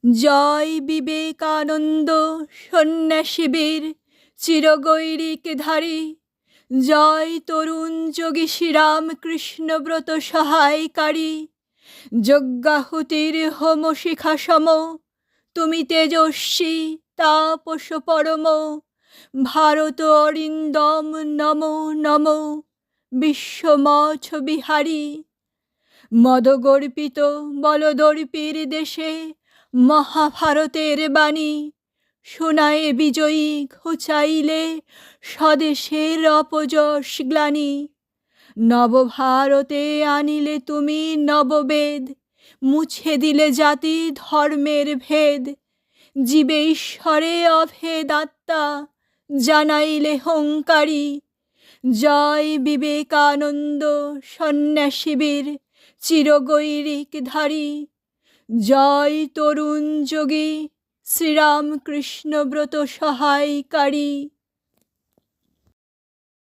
জয় বিবেকানন্দ সন্ন্যাসীবীর চিরগৈরিক ধারী, জয় তরুণ যোগী শ্রীরামকৃষ্ণব্রত সহায়কারী। যজ্ঞাহুতির হোমশিখা সম, তুমি তেজস্বী তাপস পরম। ভারত অরিন্দম নমো নমো, বিশ্বমছ বিহারী। মদগর্পিত বলদর্পীর দেশে মহাভারতের বাণী, শোনায় বিজয়ী ঘুচাইলে স্বদেশের অপযশ গ্লানি। নবভারতে আনিলে তুমি নববেদ, মুছে দিলে জাতি ধর্মের ভেদ। জীবে ঈশ্বরে অভেদ আত্মা, জানাইলে হুঙ্কারী। জয় বিবেকানন্দ সন্ন্যাসীবীর চিরগৈরিক ধারী, জয় তরুণ যোগী শ্রীরামকৃষ্ণব্রত সহায়কারী।